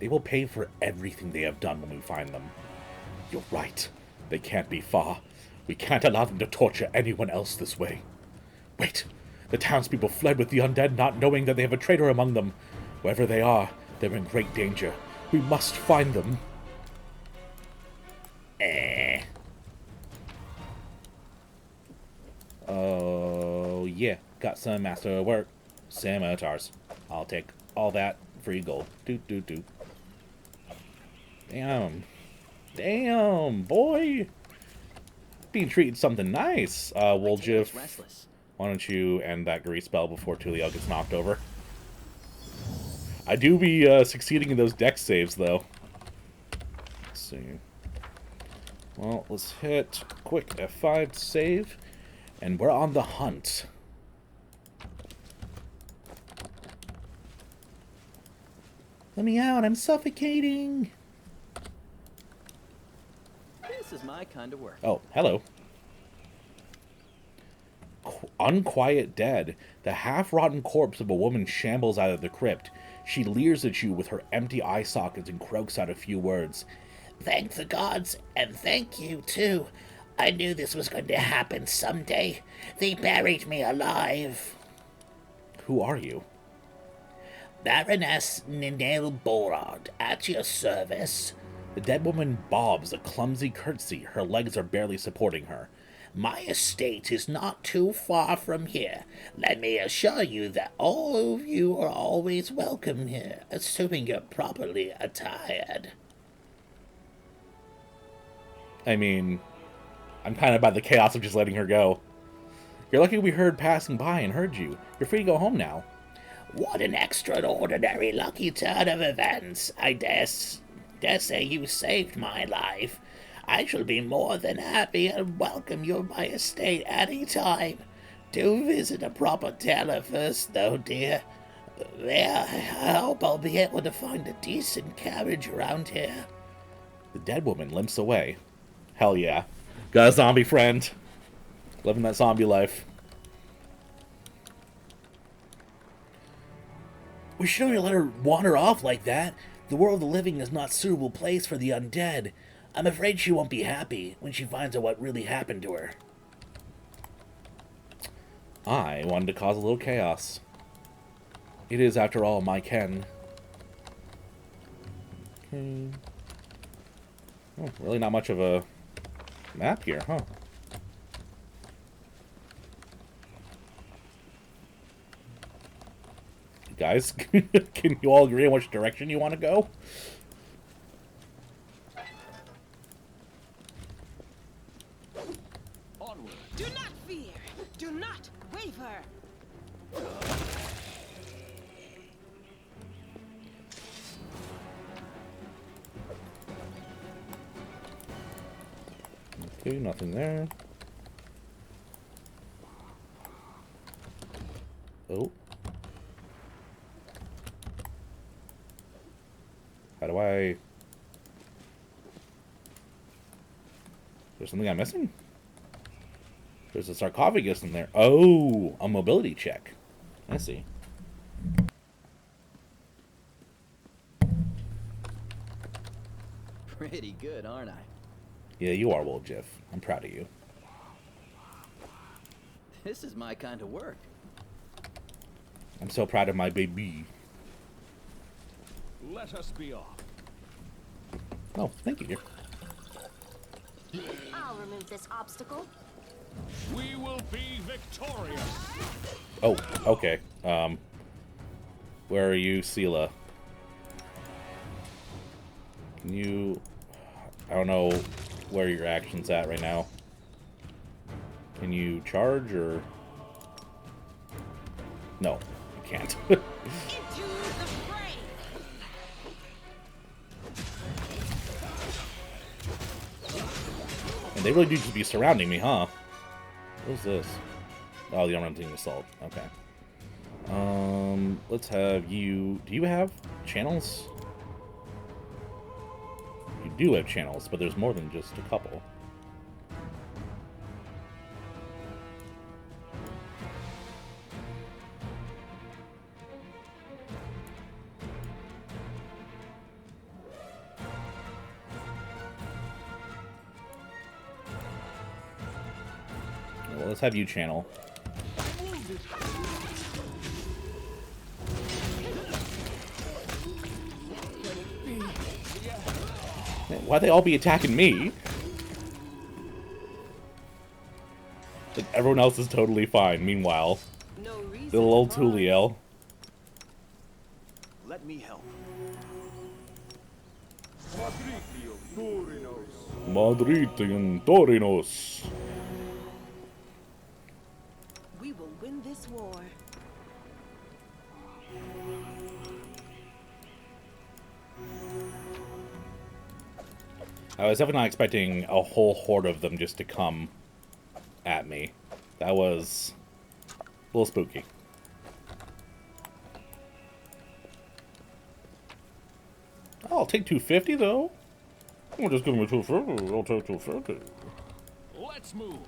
They will pay for everything they have done when we find them. You're right. They can't be far. We can't allow them to torture anyone else this way. Wait. The townspeople fled with the undead, not knowing that they have a traitor among them. Wherever they are, they're in great danger. We must find them. Oh, yeah. Got some master work. Scimitars. I'll take all that. Free gold. Do. Damn. Damn, boy. Being treated something nice. Woljif, why don't you end that grease spell before Tuliel gets knocked over? I do be succeeding in those dex saves, though. Let's see. Well, let's hit quick F5 to save, and we're on the hunt. Let me out, I'm suffocating! This is my kind of work. Oh, hello. Unquiet dead. The half-rotten corpse of a woman shambles out of the crypt. She leers at you with her empty eye sockets and croaks out a few words. Thank the gods, and thank you, too. I knew this was going to happen someday. They buried me alive. Who are you? Baroness Ninel Borod, at your service. The dead woman bobs a clumsy curtsy. Her legs are barely supporting her. My estate is not too far from here. Let me assure you that all of you are always welcome here, assuming you're properly attired. I mean, I'm kind of by the chaos of just letting her go. You're lucky we heard passing by and heard you. You're free to go home now. What an extraordinary lucky turn of events. I dare say you saved my life. I shall be more than happy and welcome you at my estate any time. Do visit a proper tailor first, though, dear. There, I hope I'll be able to find a decent carriage around here. The dead woman limps away. Hell yeah. Got a zombie friend. Living that zombie life. We shouldn't have let her wander off like that. The world of the living is not a suitable place for the undead. I'm afraid she won't be happy when she finds out what really happened to her. I wanted to cause a little chaos. It is, after all, my ken. Okay. Oh, really not much of a map here, huh? Guys, can you all agree on which direction you want to go? Onward. Do not fear. Do not waver. Okay, nothing there. Oh. How do I... There's something I'm missing? There's a sarcophagus in there. Oh, a mobility check. I see. Pretty good, aren't I? Yeah, you are, Woljif. I'm proud of you. This is my kind of work. I'm so proud of my baby. Let us be off. Oh, thank you. I'll remove this obstacle. We will be victorious. Oh, okay. Where are you, Sela? Can you... I don't know where your action's at right now. Can you charge, or... No, you can't. Into the fray. And they really do just be surrounding me, huh? What is this? Oh, the unrelenting assault. Okay. Let's have you... Do you have channels? You do have channels, but there's more than just a couple. Well, let's have you channel. Why'd they all be attacking me? Like, everyone else is totally fine. Meanwhile, No reason the little to pause. Tuliel. Let me help. Madritian Torinos. We will win this war. I was definitely not expecting a whole horde of them just to come at me. That was a little spooky. I'll take 250 though. We'll just give me 250. I'll take 250. Let's move.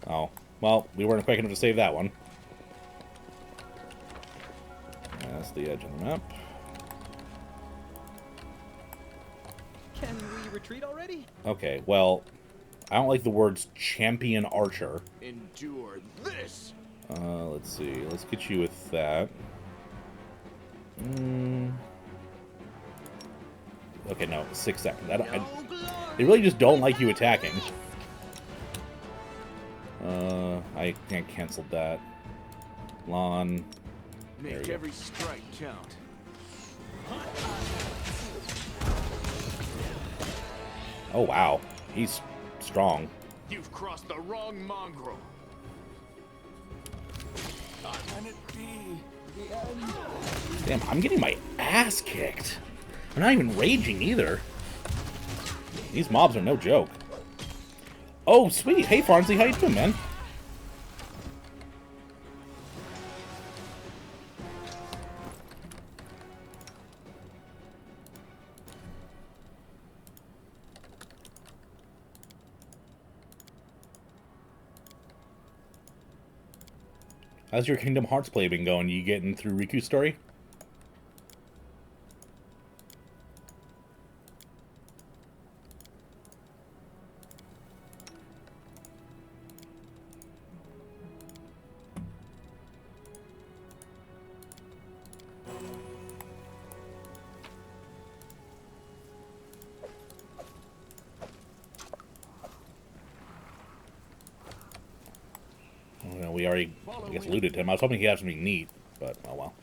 Oh, well, we weren't quick enough to save that one. That's the edge of the map. Can we retreat already? Okay, well, I don't like the words champion archer. Endure this. Let's see. Let's get you with that. Okay, no, 6 seconds. They really just don't like you attacking. I can't cancel that. Lon. Make every strike count. Oh, wow. He's strong. You've crossed the wrong mongrel. Can it be the end? Damn, I'm getting my ass kicked. I'm not even raging either. These mobs are no joke. Oh, sweet. Hey, Farnsey, how you doing, man? How's your Kingdom Hearts play been going? You getting through Riku's story? Well, we already, I guess, looted him. I was hoping he'd have something neat, but oh well.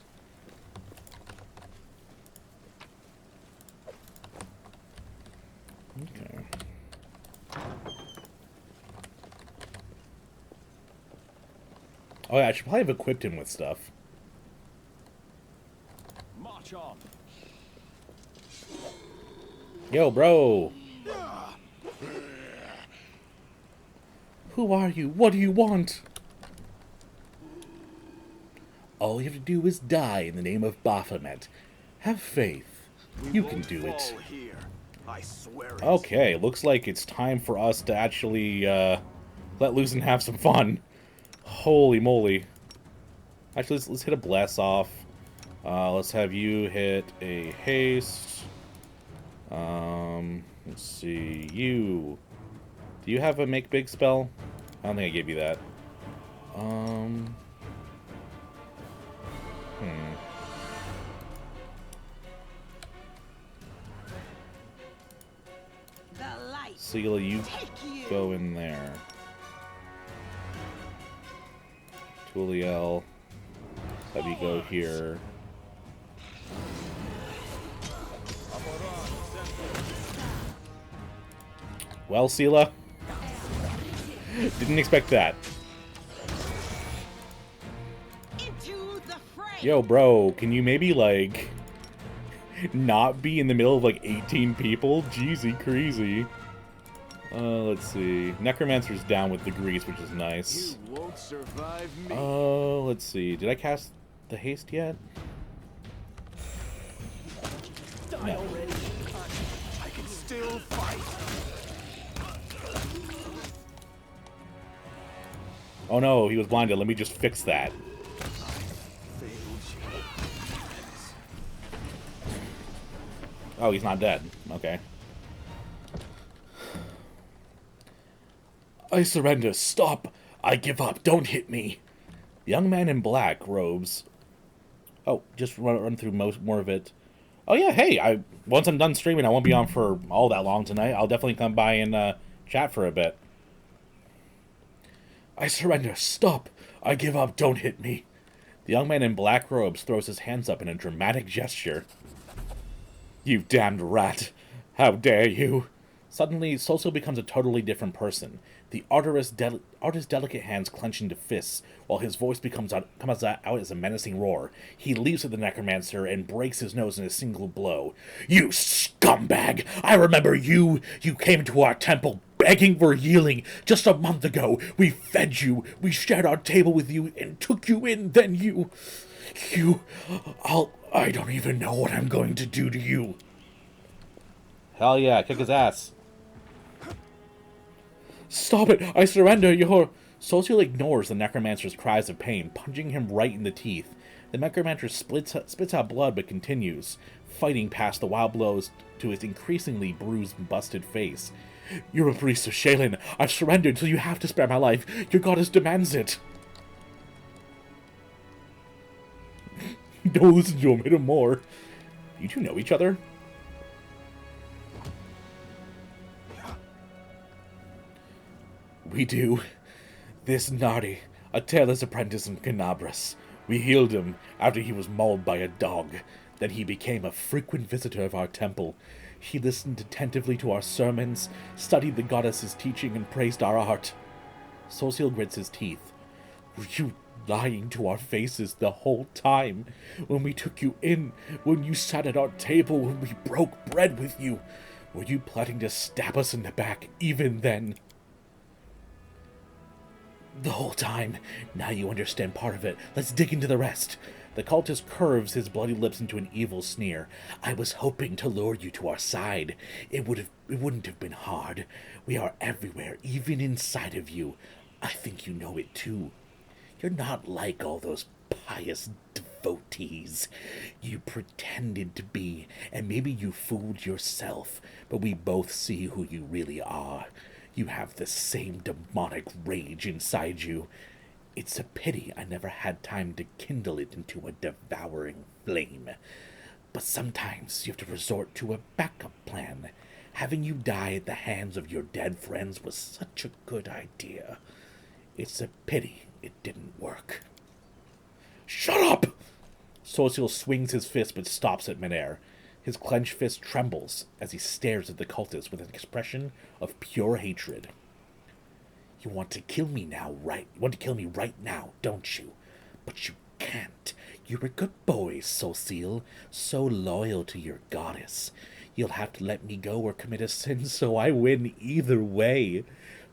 Okay. Oh yeah, I should probably have equipped him with stuff. March on. Yo, bro! Who are you? What do you want? All you have to do is die in the name of Baphomet. Have faith. You can do it. Here. I swear it. Okay, looks like it's time for us to actually let loose and have some fun. Holy moly. Actually, let's hit a bless off. Let's have you hit a haste. Let's see. You. Do you have a make big spell? I don't think I gave you that. The light. Seela, you Take you. go in there. Tuliel. Have you go here. Well, Seela. Didn't expect that. Into the fray. Yo, bro, can you maybe, like, not be in the middle of, like, 18 people? Jeezy crazy. Let's see. Necromancer's down with the grease, which is nice. You won't survive me. Let's see. Did I cast the haste yet? Die already. I can still fight. Oh no, he was blinded. Let me just fix that. Oh, he's not dead. Okay. I surrender. Stop. I give up. Don't hit me. The young man in black robes. Oh, just run through more of it. Oh yeah, hey, once I'm done streaming, I won't be on for all that long tonight. I'll definitely come by and chat for a bit. I surrender. Stop. I give up. Don't hit me. The young man in black robes throws his hands up in a dramatic gesture. You damned rat. How dare you? Suddenly, Soso becomes a totally different person. The artist's delicate hands clench into fists, while his voice comes out as a menacing roar. He leaps at the necromancer and breaks his nose in a single blow. You scumbag! I remember you! You came to our temple begging for healing just a month ago. We fed you, we shared our table with you, and took you in, then I don't even know what I'm going to do to you. Hell yeah, kick his ass. Stop it! I surrender! Social ignores the necromancer's cries of pain, punching him right in the teeth. The necromancer spits out blood but continues, fighting past the wild blows to his increasingly bruised and busted face. You're a priest of Shaylin. I've surrendered, so you have to spare my life. Your goddess demands it. Don't listen to him, hit him more. You two know each other? We do. This Nardi, a tailor's apprentice in Canabras. We healed him after he was mauled by a dog. Then he became a frequent visitor of our temple. He listened attentively to our sermons, studied the goddess's teaching, and praised our art. Social grits his teeth. Were you lying to our faces the whole time? When we took you in, when you sat at our table, when we broke bread with you, were you plotting to stab us in the back even then? The whole time. Now you understand part of it. Let's dig into the rest. The cultist curves his bloody lips into an evil sneer. I was hoping to lure you to our side. It wouldn't have been hard. We are everywhere, even inside of you. I think you know it too. You're not like all those pious devotees you pretended to be, and maybe you fooled yourself, but we both see who you really are. You have the same demonic rage inside you. It's a pity I never had time to kindle it into a devouring flame. But sometimes you have to resort to a backup plan. Having you die at the hands of your dead friends was such a good idea. It's a pity it didn't work. Shut up! Social swings his fist but stops at midair. His clenched fist trembles as he stares at the cultist with an expression of pure hatred. You want to kill me now, right? You want to kill me right now, don't you? But you can't. You're a good boy, Sociel, so loyal to your goddess. You'll have to let me go or commit a sin so I win either way.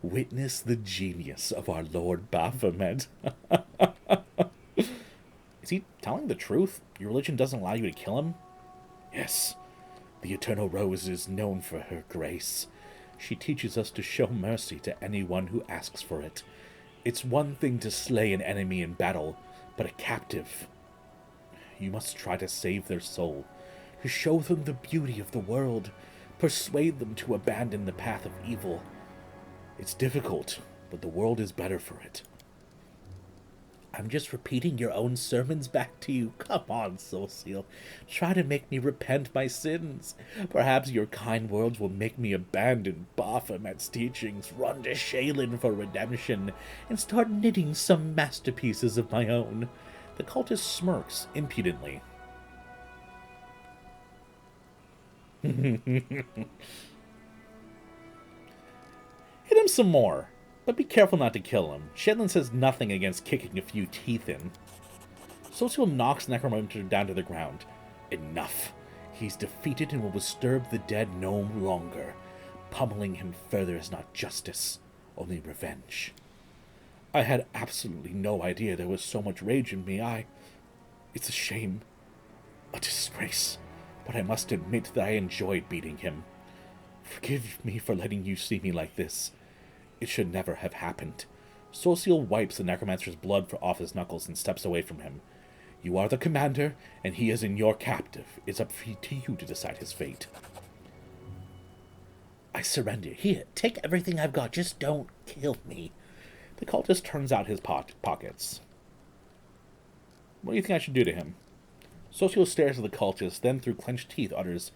Witness the genius of our Lord Baphomet. Is he telling the truth? Your religion doesn't allow you to kill him? Yes, the Eternal Rose is known for her grace. She teaches us to show mercy to anyone who asks for it. It's one thing to slay an enemy in battle, but a captive. You must try to save their soul, to show them the beauty of the world, persuade them to abandon the path of evil. It's difficult, but the world is better for it. I'm just repeating your own sermons back to you. Come on, Social. Try to make me repent my sins. Perhaps your kind words will make me abandon Baphomet's teachings, run to Shaylin for redemption, and start knitting some masterpieces of my own. The cultist smirks impudently. Hit him some more. But be careful not to kill him. Shaylin says nothing against kicking a few teeth in. Social knocks Necromancer down to the ground. Enough. He's defeated and will disturb the dead no longer. Pummeling him further is not justice, only revenge. I had absolutely no idea there was so much rage in me. It's a shame. A disgrace. But I must admit that I enjoyed beating him. Forgive me for letting you see me like this. It should never have happened. Social wipes the necromancer's blood off his knuckles and steps away from him. You are the commander, and he is in your captive. It's up to you to decide his fate. I surrender. Here, take everything I've got. Just don't kill me. The cultist turns out his pockets. What do you think I should do to him? Socio stares at the cultist, then through clenched teeth utters,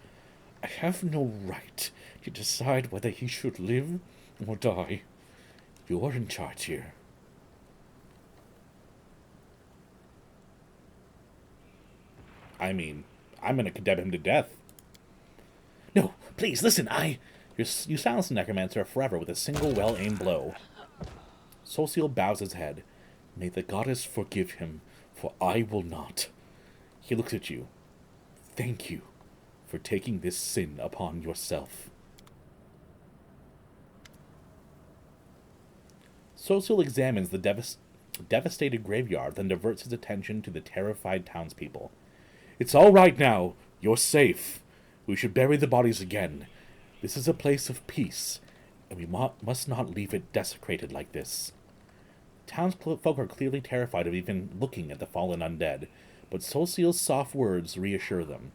I have no right to decide whether he should live or die. You're in charge here. I mean, I'm gonna condemn him to death. No, please, listen, You silence the necromancer forever with a single well-aimed blow. Socio bows his head. May the goddess forgive him, for I will not. He looks at you. Thank you for taking this sin upon yourself. Socio examines the devastated graveyard, then diverts his attention to the terrified townspeople. It's all right now. You're safe. We should bury the bodies again. This is a place of peace, and we must not leave it desecrated like this. Townsfolk are clearly terrified of even looking at the fallen undead, but Social's soft words reassure them.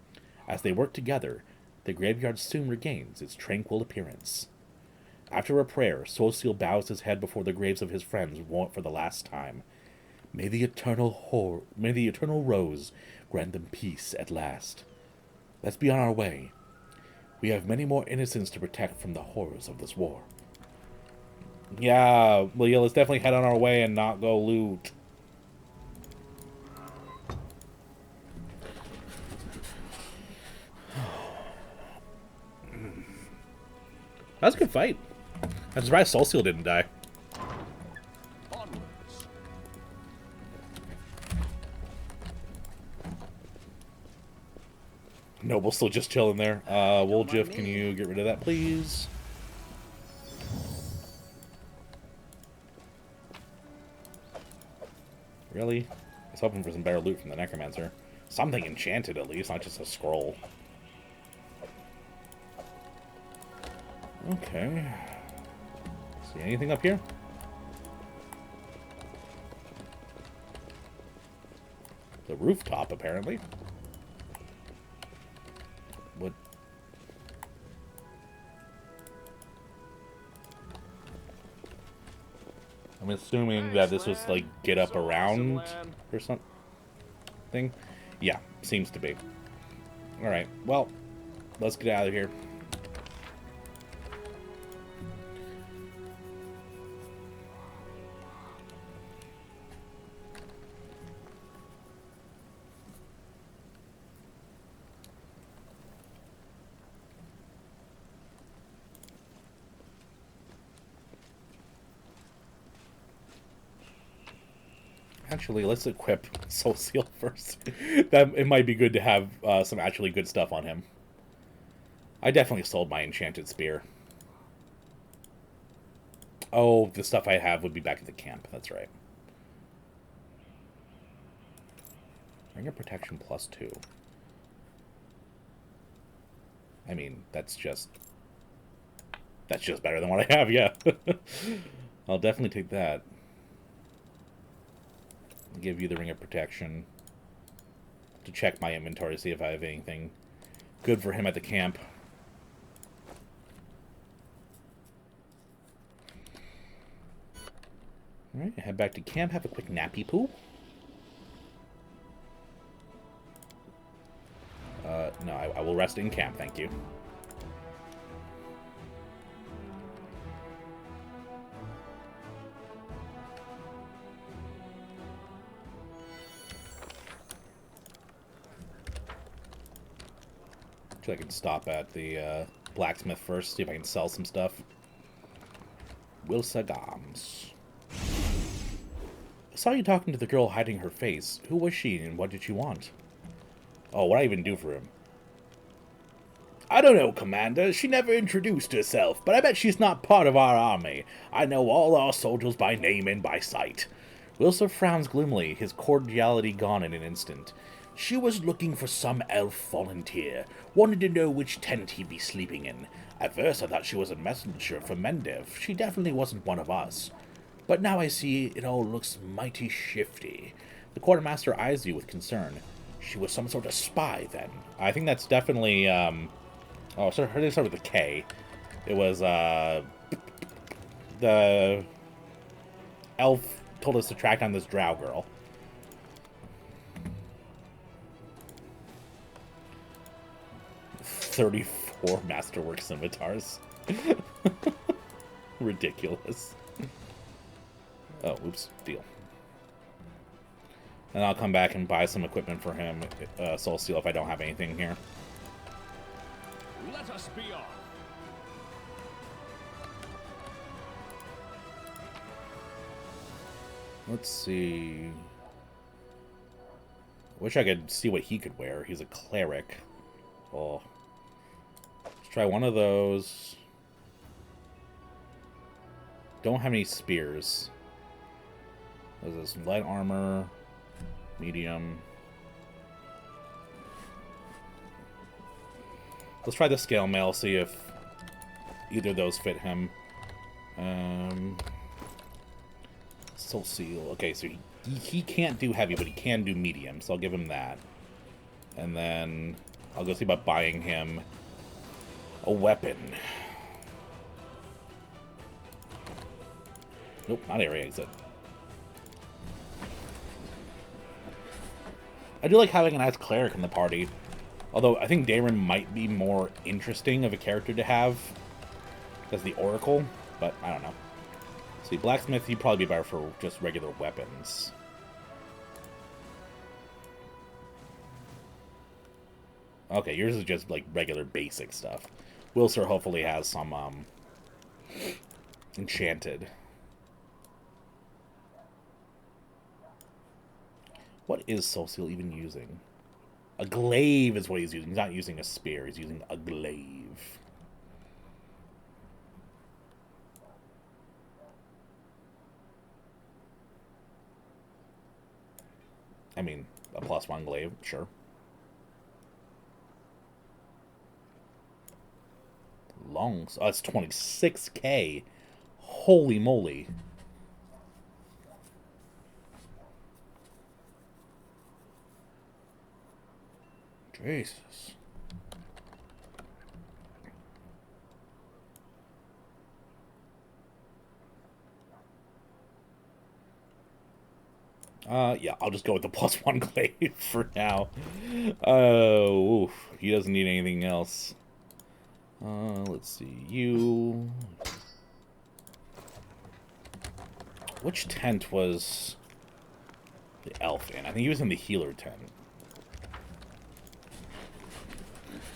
As they work together, the graveyard soon regains its tranquil appearance. After a prayer, Social bows his head before the graves of his friends for the last time. May the eternal rose grant them peace at last. Let's be on our way. We have many more innocents to protect from the horrors of this war. Yeah, well, yeah, let's definitely head on our way and not go loot. That was a good fight. I'm surprised Soulseal didn't die. Onwards. Noble's still just chilling there. Woljif, can you get rid of that, please? Really? I was hoping for some better loot from the Necromancer. Something enchanted, at least, not just a scroll. Okay. See anything up here? The rooftop, apparently. What? I'm assuming that this was like get up around or something. Yeah, seems to be. Alright, well, let's get out of here. Actually, let's equip Soul Seal first. That it might be good to have some actually good stuff on him. I definitely sold my enchanted spear. Oh, the stuff I have would be back at the camp. That's right. Ring of Protection +2. I mean, that's just better than what I have. Yeah, I'll definitely take that. Give you the Ring of Protection to check my inventory, see if I have anything good for him at the camp. Alright, head back to camp, have a quick nappy poo. No, I will rest in camp, thank you. I can stop at the blacksmith first, see if I can sell some stuff. Wilsa Goms. I saw you talking to the girl hiding her face. Who was she and what did she want? Oh, what'd I even do for him? I don't know, Commander. She never introduced herself, but I bet she's not part of our army. I know all our soldiers by name and by sight. Wilsa frowns gloomily, his cordiality gone in an instant. She was looking for some elf volunteer. Wanted to know which tent he'd be sleeping in. At first I thought she was a messenger from Mendev. She definitely wasn't one of us. But now I see it all looks mighty shifty. The quartermaster eyes you with concern. She was some sort of spy, then. I think that's definitely, oh, so her name started with a K. It was, the... elf told us to track down this drow girl. "34 masterwork scimitars." Ridiculous. Oh, oops. Deal. And I'll come back and buy some equipment for him, Soul Seal, if I don't have anything here. Let us be off. Let's see. Wish I could see what he could wear. He's a cleric. Oh. Let's try one of those. Don't have any spears. There's this light armor, medium. Let's try the scale mail, see if either of those fit him. Soul Seal. Okay, so he can't do heavy, but he can do medium, so I'll give him that. And then I'll go see about buying him a weapon. Nope, not area exit. I do like having a nice cleric in the party. Although, I think Darren might be more interesting of a character to have as the Oracle, but I don't know. See, Blacksmith, he'd probably be better for just regular weapons. Okay, yours is just, like, regular basic stuff. Wilser hopefully has some, enchanted. What is Soul Seal even using? A glaive is what he's using. He's not using a spear. He's using a glaive. I mean, a +1 glaive, sure. Long. Oh, that's 26k. Holy moly. Jesus. Yeah, I'll just go with the +1 glaive for now. Oof, he doesn't need anything else. Let's see, you... Which tent was the elf in? I think he was in the healer tent.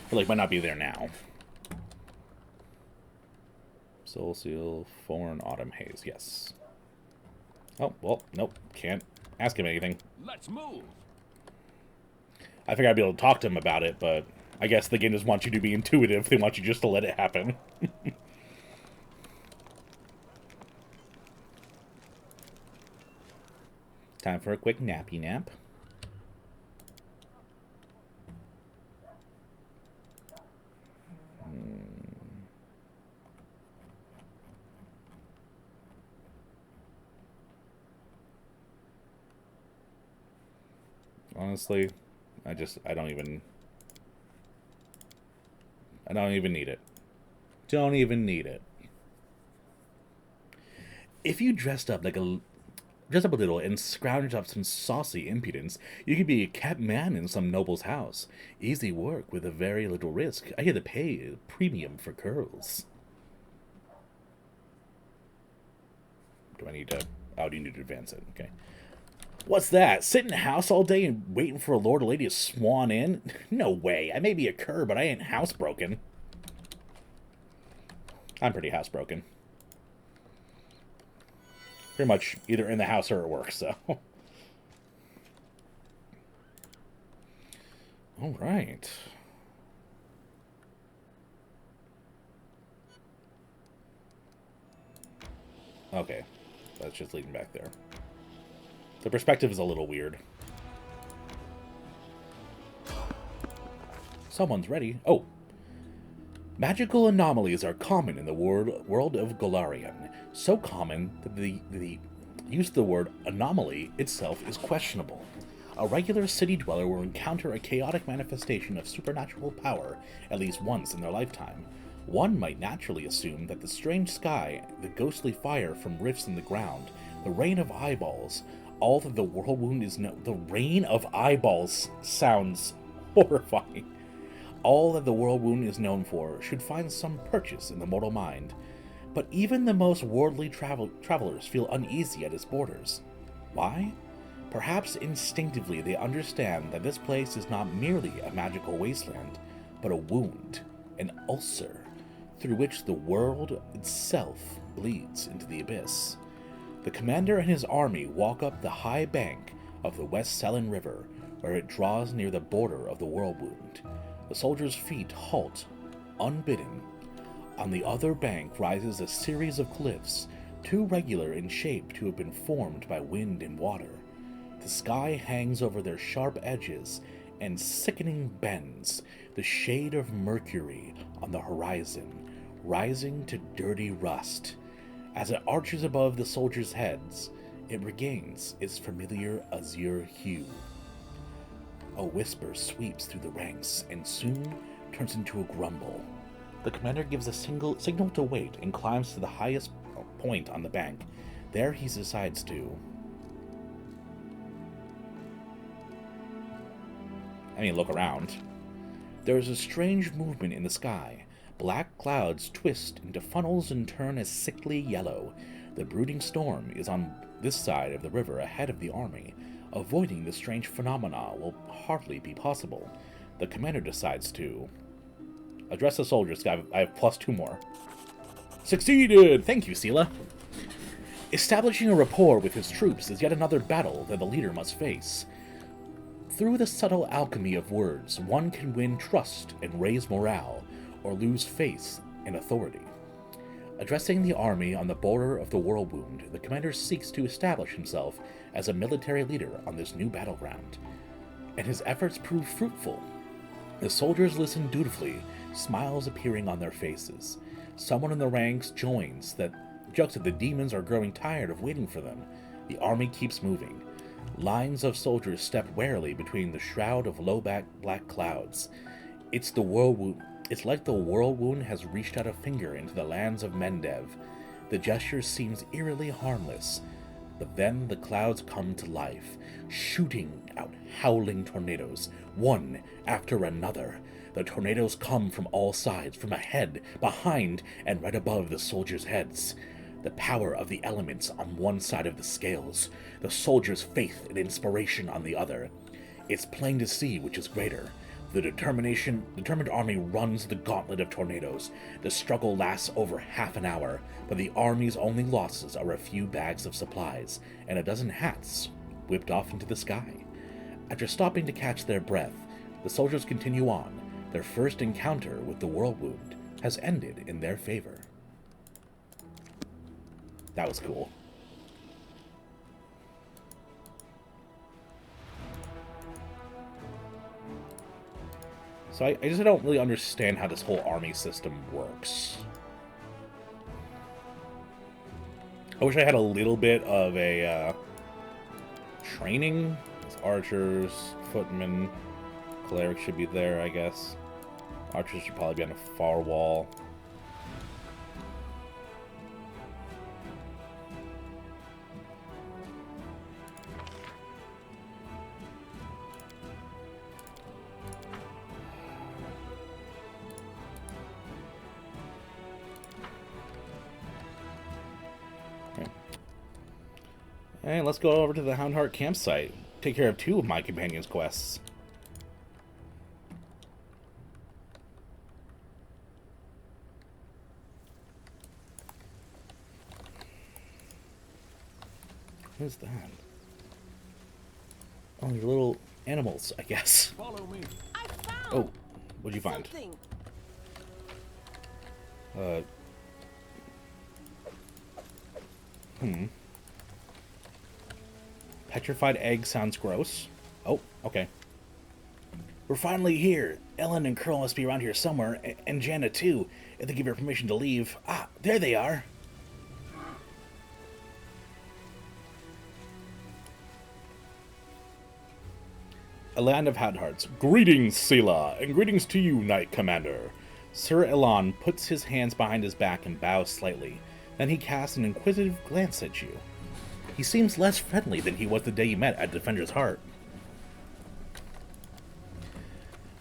But, like, might not be there now. Soul Seal, Foreign Autumn Haze, yes. Oh, well, nope, can't ask him anything. Let's move. I figured I'd be able to talk to him about it, but I guess the game just wants you to be intuitive. They want you just to let it happen. Time for a quick nappy nap. Honestly, I don't even need it. Don't even need it. If you dressed up a little and scrounged up some saucy impudence, you could be a kept man in some noble's house. Easy work with a very little risk. I hear the pay is premium for curls. Do I need to... Oh, do you need to advance it? Okay. What's that? Sit in the house all day and waiting for a lord or lady to swan in? No way. I may be a cur, but I ain't housebroken. I'm pretty housebroken. Pretty much either in the house or at work, so. All right. Okay. That's just leading back there. The perspective is a little weird. Someone's ready. Oh. Magical anomalies are common in the world of Golarion. So common that the use of the word anomaly itself is questionable. A regular city dweller will encounter a chaotic manifestation of supernatural power at least once in their lifetime. One might naturally assume that the strange sky, the ghostly fire from rifts in the ground, the rain of eyeballs, all that the world wound is the rain of eyeballs sounds horrifying. All that the world wound is known for should find some purchase in the mortal mind. But even the most worldly travelers feel uneasy at its borders. Why? Perhaps instinctively they understand that this place is not merely a magical wasteland, but a wound, an ulcer, through which the world itself bleeds into the abyss. The commander and his army walk up the high bank of the West Selen River, where it draws near the border of the world wound. The soldiers' feet halt, unbidden. On the other bank rises a series of cliffs, too regular in shape to have been formed by wind and water. The sky hangs over their sharp edges, and sickening bends, the shade of mercury on the horizon, rising to dirty rust. As it arches above the soldiers' heads, it regains its familiar azure hue. A whisper sweeps through the ranks, and soon turns into a grumble. The commander gives a signal to wait and climbs to the highest point on the bank. There he decides to... look around. There is a strange movement in the sky. Black clouds twist into funnels and turn a sickly yellow. The brooding storm is on this side of the river ahead of the army. Avoiding the strange phenomena will hardly be possible. The commander decides to address the soldiers. I have +2 more. Succeeded! Thank you, Sela. Establishing a rapport with his troops is yet another battle that the leader must face. Through the subtle alchemy of words, one can win trust and raise morale, or lose faith and authority. Addressing the army on the border of the world wound, the commander seeks to establish himself as a military leader on this new battleground, and his efforts prove fruitful. The soldiers listen dutifully, smiles appearing on their faces. Someone in the ranks jokes that the demons are growing tired of waiting for them. The army keeps moving. Lines of soldiers step warily between the shroud of low-back black clouds. It's like the world wound has reached out a finger into the lands of Mendev. The gesture seems eerily harmless, but then the clouds come to life, shooting out howling tornadoes, one after another. The tornadoes come from all sides, from ahead, behind, and right above the soldiers' heads. The power of the elements on one side of the scales, the soldiers' faith and inspiration on the other. It's plain to see which is greater. The determined army runs the gauntlet of tornadoes. The struggle lasts over half an hour, but the army's only losses are a few bags of supplies and a dozen hats whipped off into the sky. After stopping to catch their breath, the soldiers continue on. Their first encounter with the world wound has ended in their favor. That was cool. So I just don't really understand how this whole army system works. I wish I had a little bit of a training. Archers, footmen, clerics should be there, I guess. Archers should probably be on a far wall. And let's go over to the Houndheart campsite. Take care of 2 of my companions' quests. What is that? Oh, they're little animals, I guess. Follow me. I found Oh, what'd you find? something. Petrified egg sounds gross. Oh, okay. We're finally here. Ellen and Curl must be around here somewhere, and Jana too, if they give her permission to leave. Ah, there they are. A land of Houndhearts. Greetings, Sela, and greetings to you, Knight Commander. Sir Elon puts his hands behind his back and bows slightly. Then he casts an inquisitive glance at you. He seems less friendly than he was the day you met at Defender's Heart.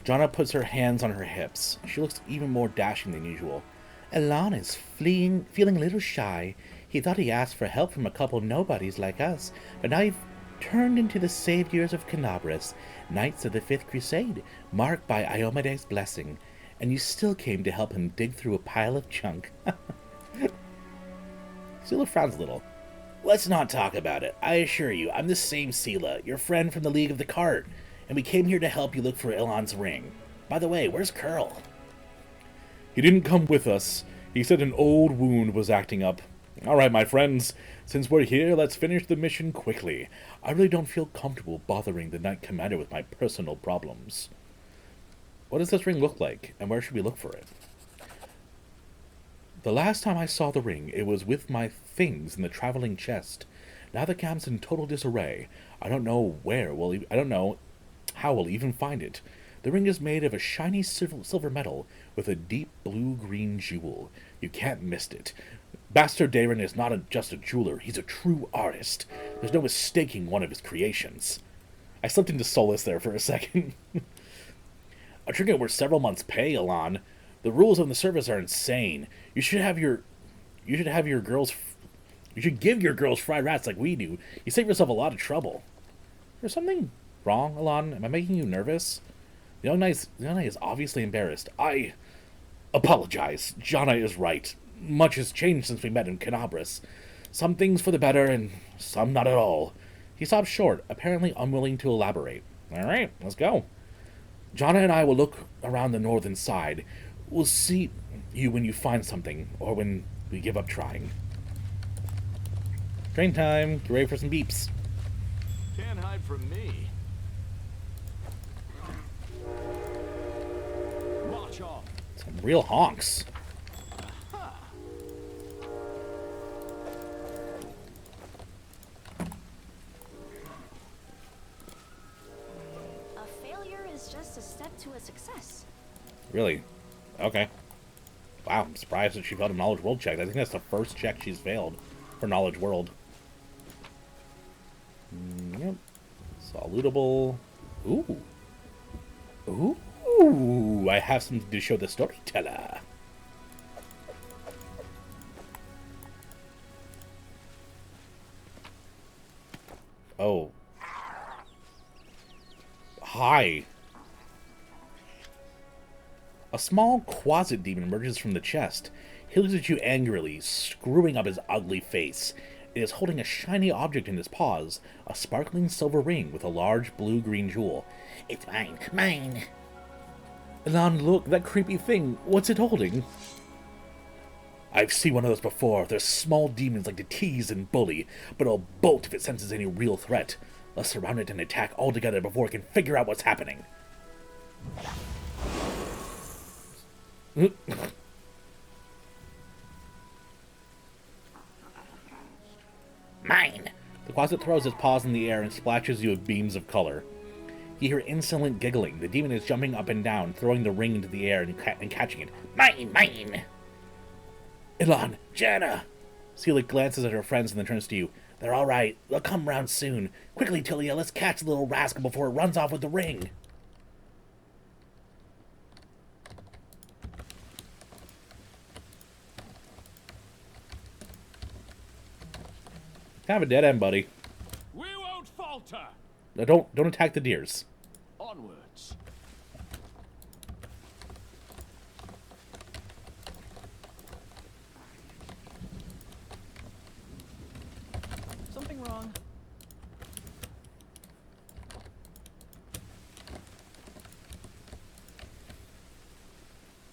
Jonna puts her hands on her hips. She looks even more dashing than usual. Elon is feeling a little shy. He thought he asked for help from a couple nobodies like us, but now you've turned into the saviors of Canabras, knights of the Fifth Crusade, marked by Iomede's blessing, and you still came to help him dig through a pile of junk. Sela frowns a little. Let's not talk about it. I assure you, I'm the same Sela, your friend from the League of the Cart, and we came here to help you look for Elon's ring. By the way, where's Curl? He didn't come with us. He said an old wound was acting up. All right, my friends, since we're here, let's finish the mission quickly. I really don't feel comfortable bothering the Knight Commander with my personal problems. What does this ring look like, and where should we look for it? The last time I saw the ring, it was with my things in the traveling chest. Now the camp's in total disarray. I don't know how we'll even find it. The ring is made of a shiny silver metal with a deep blue-green jewel. You can't miss it. Bastard Darren is not just a jeweler, he's a true artist. There's no mistaking one of his creations. I slipped into Solus there for a second. A trinket worth several months' pay, Elon. The rules of the service are insane. You should give your girls fried rats like we do. You save yourself a lot of trouble. There's something wrong, Elon? Am I making you nervous? The young knight is obviously embarrassed. I apologize. Jonna is right. Much has changed since we met in Canabras. Some things for the better, and some not at all. He stops short, apparently unwilling to elaborate. All right, let's go. Jonna and I will look around the northern side. We'll see you when you find something, or when we give up trying. Train time. Get ready for some beeps. Can't hide from me. March on. Some real honks. A failure is just a step to a success. Really? Okay. Wow, I'm surprised that she failed a Knowledge World check. I think that's the first check she's failed for Knowledge World. Yep. Salutable. Ooh. Ooh, I have something to show the storyteller. Oh. Hi. A small closet demon emerges from the chest. He looks at you angrily, screwing up his ugly face. It is holding a shiny object in his paws, a sparkling silver ring with a large blue-green jewel. It's mine. Elon, look, that creepy thing. What's it holding? I've seen one of those before. They're small demons like to tease and bully, but it'll bolt if it senses any real threat. Let's surround it and attack all together before it can figure out what's happening. Mine. The closet throws its paws in the air and splashes you with beams of color. You hear insolent giggling. The demon is jumping up and down, throwing the ring into the air and catching it. Mine. Elon, Jana! Celia glances at her friends and then turns to you. They're all right. They'll come round soon. Quickly, Tilia, let's catch the little rascal before it runs off with the ring. Kind of a dead end, buddy. We won't falter. Now don't attack the deers. Onwards.